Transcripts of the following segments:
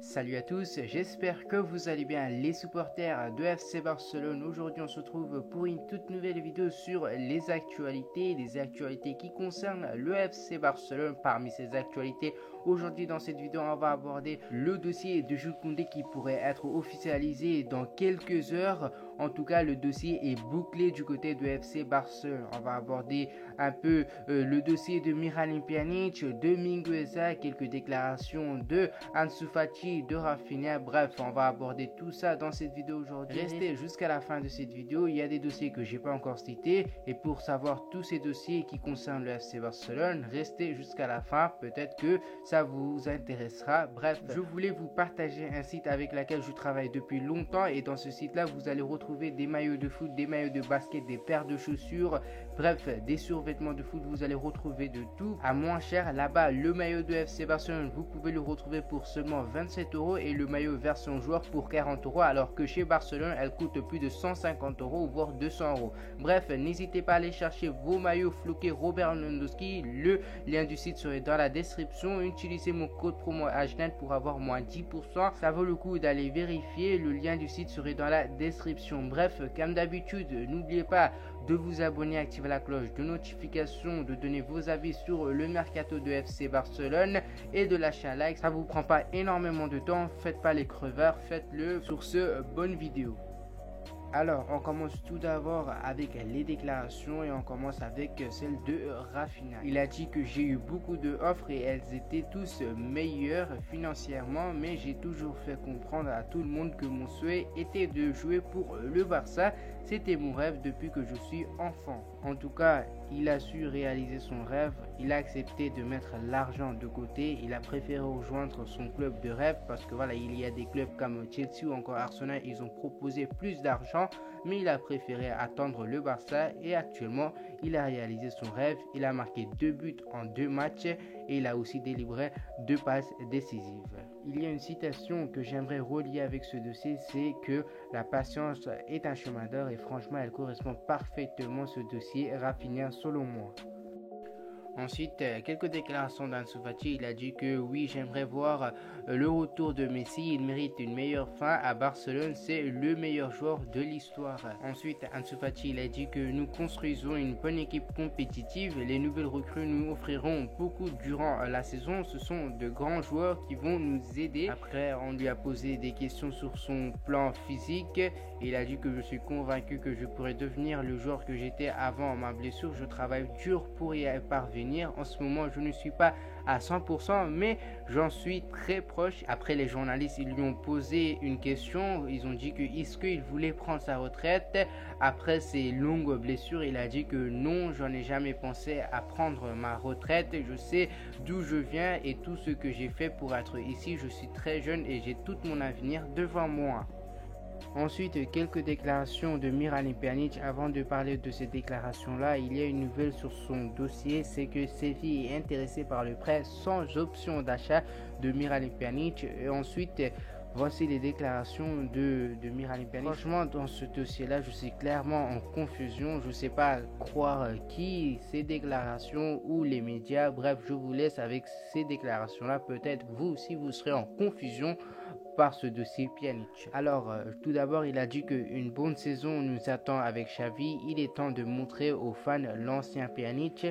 Salut à tous, j'espère que vous allez bien les supporters de FC Barcelone. Aujourd'hui on se retrouve pour une toute nouvelle vidéo sur les actualités qui concernent le FC Barcelone. Parmi ces actualités, aujourd'hui dans cette vidéo on va aborder le dossier de Jules Koundé qui pourrait être officialisé dans quelques heures. En tout cas le dossier est bouclé du côté de FC Barcelone. On va aborder un peu le dossier de Miralem Pjanic, de Mingueza, quelques déclarations de Ansu Fati, de Rafinha. Bref, on va aborder tout ça dans cette vidéo aujourd'hui. Restez jusqu'à la fin de cette vidéo, il y a des dossiers que j'ai pas encore cités et pour savoir tous ces dossiers qui concernent le FC Barcelone, restez jusqu'à la fin, peut-être que ça vous intéressera. Bref, je voulais vous partager un site avec lequel je travaille depuis longtemps et dans ce site là vous allez retrouver des maillots de foot, des maillots de basket, des paires de chaussures, bref des survêtements de foot. Vous allez retrouver de tout à moins cher là-bas. Le maillot de FC Barcelone vous pouvez le retrouver pour seulement 27 € et le maillot version joueur pour 40 € alors que chez Barcelone elle coûte plus de 150 € voire 200 €. Bref, n'hésitez pas à aller chercher vos maillots floqués Robert Lewandowski. Le lien du site serait dans la description. Utilisez mon code promo HNET pour avoir moins 10%. Ça vaut le coup d'aller vérifier. Le lien du site serait dans la description. Bref, comme d'habitude, n'oubliez pas de vous abonner, activer la cloche de notification, de donner vos avis sur le mercato de FC Barcelone et de lâcher un like. Ça vous prend pas énormément de temps, faites pas les creveurs, faites-le. Sur ce, bonne vidéo. Alors, on commence tout d'abord avec les déclarations et on commence avec celle de Rafinha. Il a dit que j'ai eu beaucoup de offres et elles étaient tous meilleures financièrement, mais j'ai toujours fait comprendre à tout le monde que mon souhait était de jouer pour le Barça. C'était mon rêve depuis que je suis enfant. En tout cas, il a su réaliser son rêve. Il a accepté de mettre l'argent de côté. Il a préféré rejoindre son club de rêve parce que voilà, il y a des clubs comme Chelsea ou encore Arsenal, ils ont proposé plus d'argent, mais il a préféré attendre le Barça et actuellement, il a réalisé son rêve. Il a marqué 2 buts en 2 matchs et il a aussi délivré 2 passes décisives. Il y a une citation que j'aimerais relier avec ce dossier, c'est que la patience est un chemin d'or et franchement, elle correspond parfaitement à ce dossier Rafinha selon moi. Ensuite, quelques déclarations d'Ansu Fati. Il a dit que oui, j'aimerais voir le retour de Messi. Il mérite une meilleure fin à Barcelone. C'est le meilleur joueur de l'histoire. Ensuite, Ansu Fati, il a dit que nous construisons une bonne équipe compétitive. Les nouvelles recrues nous offriront beaucoup durant la saison. Ce sont de grands joueurs qui vont nous aider. Après, on lui a posé des questions sur son plan physique. Il a dit que je suis convaincu que je pourrais devenir le joueur que j'étais avant ma blessure. Je travaille dur pour y parvenir. En ce moment, je ne suis pas à 100%, mais j'en suis très proche. Après, les journalistes, ils lui ont posé une question. Ils ont dit que est-ce qu'il voulait prendre sa retraite après ses longues blessures. Il a dit que non, j'en ai jamais pensé à prendre ma retraite. Je sais d'où je viens et tout ce que j'ai fait pour être ici. Je suis très jeune et j'ai tout mon avenir devant moi. Ensuite, quelques déclarations de Miralem Pjanic. Avant de parler de ces déclarations-là, il y a une nouvelle sur son dossier, c'est que Séville est intéressé par le prêt sans option d'achat de Miralem Pjanic. Et ensuite, voici les déclarations de Miralem Pjanic. Franchement, dans ce dossier-là, je suis clairement en confusion. Je ne sais pas croire qui, ces déclarations ou les médias. Bref, je vous laisse avec ces déclarations-là. Peut-être vous aussi, vous serez en confusion par ce dossier Pjanic. Alors, tout d'abord, il a dit qu'une bonne saison nous attend avec Xavi. Il est temps de montrer aux fans l'ancien Pjanic.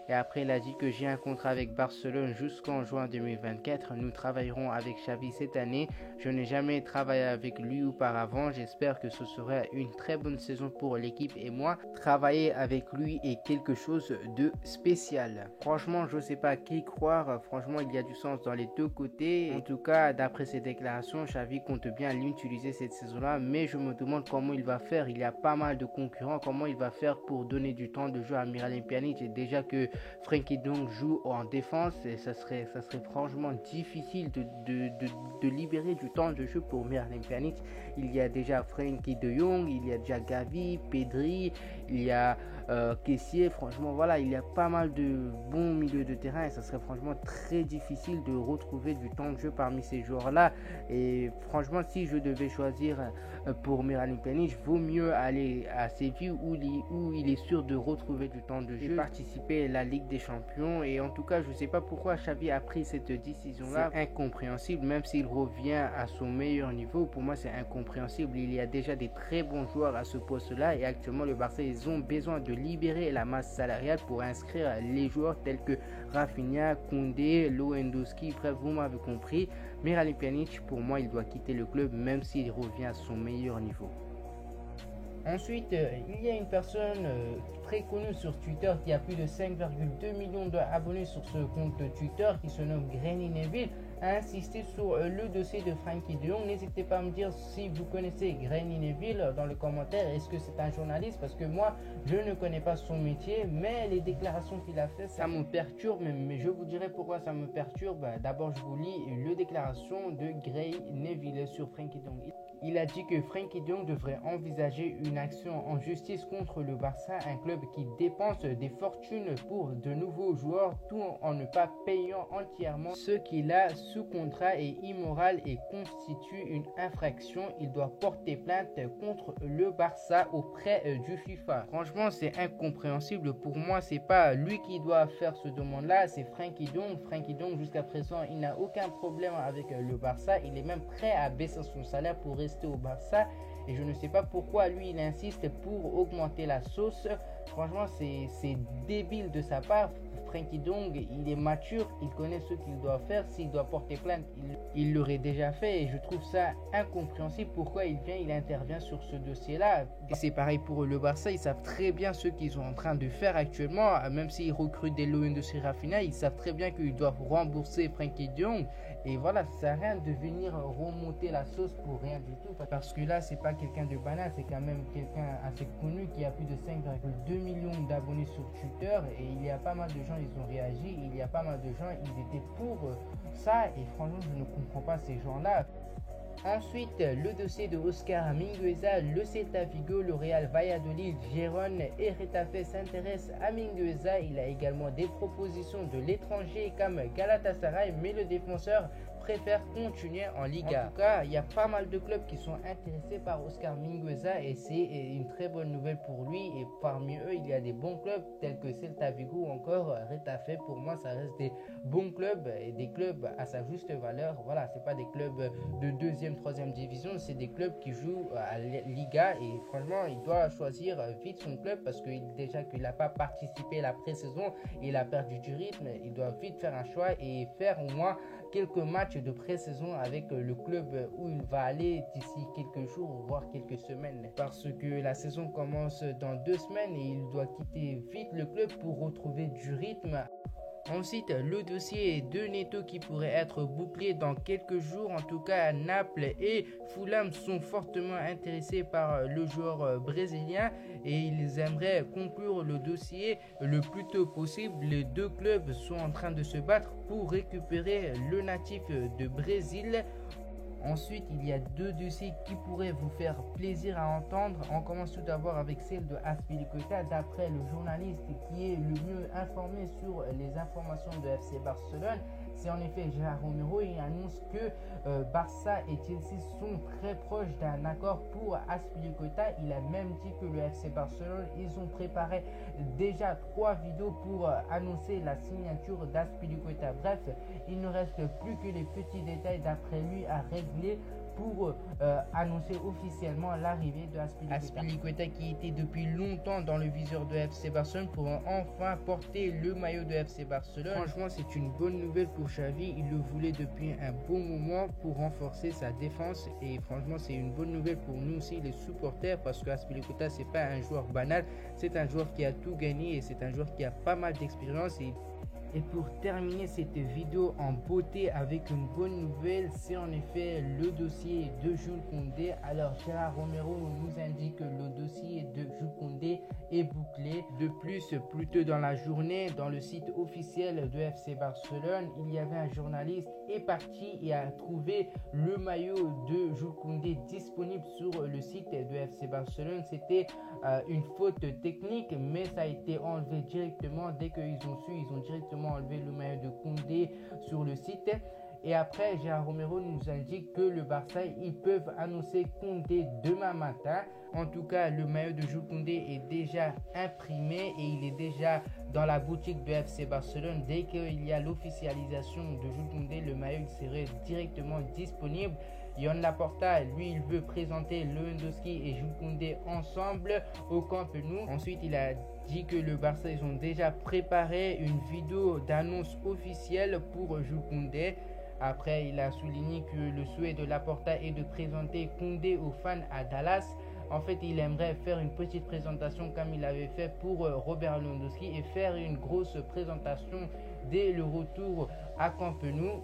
Et après, il a dit que j'ai un contrat avec Barcelone jusqu'en juin 2024. Nous travaillerons avec Xavi cette année. Je n'ai jamais travaillé avec lui auparavant. J'espère que ce sera une très bonne saison pour l'équipe et moi. Travailler avec lui est quelque chose de spécial. Franchement, je ne sais pas qui croire. Franchement, il y a du sens dans les deux côtés. En tout cas, d'après ses déclarations, Xavi compte bien l'utiliser cette saison-là. Mais je me demande comment il va faire. Il y a pas mal de concurrents. Comment il va faire pour donner du temps de jeu à Miralem Pjanic. Et déjà que Frenkie de Jong joue en défense et ça serait franchement difficile de libérer du temps de jeu pour Miralem Pjanic. Il y a déjà Frenkie de Jong, il y a déjà Gavi, Pedri, il y a caissier. Franchement, voilà, il y a pas mal de bons milieux de terrain et ça serait franchement très difficile de retrouver du temps de jeu parmi ces joueurs-là. Et franchement, si je devais choisir pour Miralem Pjanic, vaut mieux aller à Séville où il est sûr de retrouver du temps de jeu et participer à la Ligue des Champions. Et en tout cas, je ne sais pas pourquoi Xavi a pris cette décision-là. C'est incompréhensible, même s'il revient à son meilleur niveau. Pour moi, c'est incompréhensible. Il y a déjà des très bons joueurs à ce poste-là et actuellement, le Barça, ils ont besoin de libérer la masse salariale pour inscrire les joueurs tels que Rafinha, Koundé, Lewandowski. Bref, vous m'avez compris. Miralem Pjanic, pour moi, il doit quitter le club même s'il revient à son meilleur niveau. Ensuite, il y a une personne très connue sur Twitter qui a plus de 5,2 millions d'abonnés sur ce compte Twitter qui se nomme Granny Neville, a insisté sur le dossier de Frenkie de Jong. N'hésitez pas à me dire si vous connaissez Granny Neville dans les commentaires. Est-ce que c'est un journaliste? Parce que moi, je ne connais pas son métier, mais les déclarations qu'il a faites, ça me perturbe. Mais je vous dirai pourquoi ça me perturbe. D'abord, je vous lis les déclarations de Granny Neville sur Frenkie de Jong. Il a dit que Frenkie de Jong devrait envisager une action en justice contre le Barça, un club qui dépense des fortunes pour de nouveaux joueurs, tout en ne pas payant entièrement ce qu'il a sous contrat est immoral et constitue une infraction. Il doit porter plainte contre le Barça auprès du FIFA. Franchement, c'est incompréhensible. Pour moi, c'est pas lui qui doit faire ce demande-là, c'est Frenkie de Jong. Frenkie de Jong, jusqu'à présent, il n'a aucun problème avec le Barça. Il est même prêt à baisser son salaire pour rester au Barça et je ne sais pas pourquoi lui il insiste pour augmenter la sauce. Franchement, c'est débile de sa part. Frenkie de Jong, il est mature, il connaît ce qu'il doit faire. S'il doit porter plainte, il l'aurait déjà fait et je trouve ça incompréhensible pourquoi il intervient sur ce dossier-là. Et c'est pareil pour le Barça, ils savent très bien ce qu'ils sont en train de faire actuellement, même s'ils recrutent des Lewandowski, Rafinha, ils savent très bien qu'ils doivent rembourser Frenkie de Jong. Et voilà, ça sert à rien de venir remonter la sauce pour rien du tout. Parce que là, c'est pas quelqu'un de banal, c'est quand même quelqu'un assez connu qui a plus de 5,2 millions d'abonnés sur Twitter. Et il y a pas mal de gens, ils ont réagi. Il y a pas mal de gens, ils étaient pour ça. Et franchement, je ne comprends pas ces gens-là. Ensuite, le dossier de Oscar Mingueza, le Celta Vigo, le Real Valladolid, Gérone et Retafe s'intéressent à Mingueza. Il a également des propositions de l'étranger comme Galatasaray, mais le défenseur préfère continuer en Liga. En tout cas, il y a pas mal de clubs qui sont intéressés par Oscar Mingueza et c'est une très bonne nouvelle pour lui. Et parmi eux, il y a des bons clubs tels que Celta Vigo ou encore Retafe. Pour moi, ça reste des bons clubs et des clubs à sa juste valeur. Voilà, c'est pas des clubs de deuxième, troisième division, c'est des clubs qui jouent à Liga et franchement, il doit choisir vite son club parce que déjà qu'il n'a pas participé à la pré-saison, il a perdu du rythme. Il doit vite faire un choix et faire au moins quelques matchs de pré-saison avec le club où il va aller d'ici quelques jours voire quelques semaines parce que la saison commence dans 2 semaines et il doit quitter vite le club pour retrouver du rythme. Ensuite, le dossier de Neto qui pourrait être bouclé dans quelques jours. En tout cas, Naples et Fulham sont fortement intéressés par le joueur brésilien et ils aimeraient conclure le dossier le plus tôt possible. Les deux clubs sont en train de se battre pour récupérer le natif de Brésil. Ensuite, il y a 2 dossiers qui pourraient vous faire plaisir à entendre. On commence tout d'abord avec celle de Azpilicueta. D'après le journaliste qui est le mieux informé sur les informations de FC Barcelone, c'est en effet Gérard Romero. Il annonce que Barça et Chelsea sont très proches d'un accord pour Azpilicueta. Il a même dit que le FC Barcelone, ils ont préparé déjà 3 vidéos pour annoncer la signature d'Azpilicueta. Bref, il ne reste plus que les petits détails d'après lui à régler pour annoncer officiellement l'arrivée de Azpilicueta qui était depuis longtemps dans le viseur de FC Barcelone pour enfin porter le maillot de FC Barcelone. Franchement, c'est une bonne nouvelle pour Xavi. Il le voulait depuis un bon moment pour renforcer sa défense et franchement, c'est une bonne nouvelle pour nous aussi les supporters parce que Azpilicueta, c'est pas un joueur banal, c'est un joueur qui a tout gagné et c'est un joueur qui a pas mal d'expérience et Et pour terminer cette vidéo en beauté avec une bonne nouvelle, c'est en effet le dossier de Jules Koundé. Alors Gérard Romero nous indique que le dossier de Jules Koundé est bouclé. De plus, plus tôt dans la journée, dans le site officiel de FC Barcelone, il y avait un journaliste est parti et a trouvé le maillot de Jules Koundé disponible sur le site de FC Barcelone. C'était une faute technique, mais ça a été enlevé directement. Dès qu'ils ont su, ils ont directement enlevé le maillot de Koundé sur le site. Et après, Gérard Romero nous indique que le Barça, ils peuvent annoncer Koundé demain matin. En tout cas, le maillot de Jules Koundé est déjà imprimé et il est déjà dans la boutique de FC Barcelone. Dès qu'il y a l'officialisation de Jules Koundé, le maillot serait directement disponible. Joan Laporta, lui, il veut présenter Lewandowski et Jules Koundé ensemble au Camp Nou. Ensuite, il a dit que le Barça, ils ont déjà préparé une vidéo d'annonce officielle pour Jules Koundé. Après, il a souligné que le souhait de Laporta est de présenter Koundé aux fans à Dallas. En fait, il aimerait faire une petite présentation comme il avait fait pour Robert Lewandowski et faire une grosse présentation dès le retour à Camp Nou.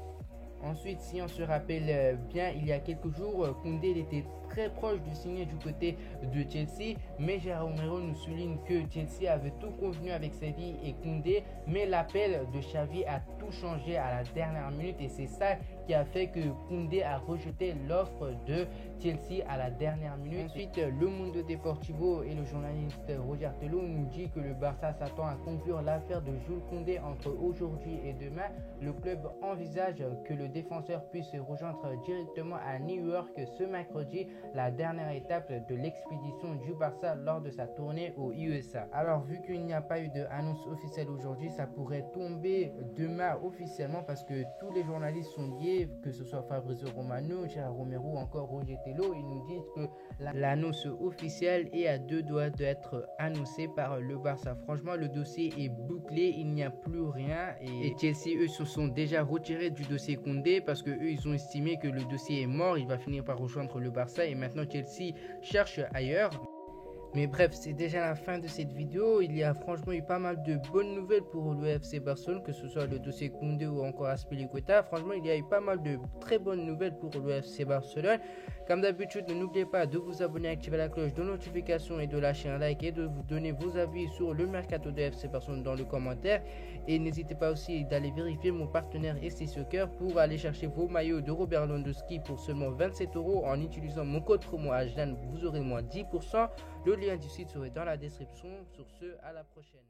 Ensuite, si on se rappelle bien, il y a quelques jours, Koundé était très proche de signer du côté de Chelsea, mais Gérard Romero nous souligne que Chelsea avait tout convenu avec Séville et Koundé, mais l'appel de Xavi a tout changé à la dernière minute et c'est ça qui a fait que Koundé a rejeté l'offre de Chelsea à la dernière minute. Ensuite, le Mundo Deportivo et le journaliste Roger Tello nous dit que le Barça s'attend à conclure l'affaire de Jules Koundé entre aujourd'hui et demain. Le club envisage que le défenseur puisse se rejoindre directement à New York ce mercredi, la dernière étape de l'expédition du Barça lors de sa tournée aux USA. Alors vu qu'il n'y a pas eu d'annonce officielle aujourd'hui, ça pourrait tomber demain officiellement parce que tous les journalistes sont liés, que ce soit Fabrizio Romano, Gérard Romero ou encore Roger Tello. Ils nous disent que l'annonce officielle est à deux doigts d'être annoncée par le Barça. Franchement, le dossier est bouclé, il n'y a plus rien et Chelsea, eux, se sont déjà retirés du dossier Koundé parce que eux, ils ont estimé que le dossier est mort, il va finir par rejoindre le Barça et maintenant Chelsea cherche ailleurs. Mais bref, c'est déjà la fin de cette vidéo. Il y a franchement eu pas mal de bonnes nouvelles pour le FC Barcelone, que ce soit le dossier Koundé ou encore Azpilicueta. Franchement, il y a eu pas mal de très bonnes nouvelles pour le FC Barcelone. Comme d'habitude, n'oubliez pas de vous abonner, activer la cloche de notification et de lâcher un like et de vous donner vos avis sur le mercato de FC Barcelone dans le commentaire. Et n'hésitez pas aussi d'aller vérifier mon partenaire SC Soccer pour aller chercher vos maillots de Robert Lewandowski pour seulement 27 € en utilisant mon code promo AJDAN. Vous aurez moins 10%. Le lien du site serait dans la description. Sur ce, à la prochaine.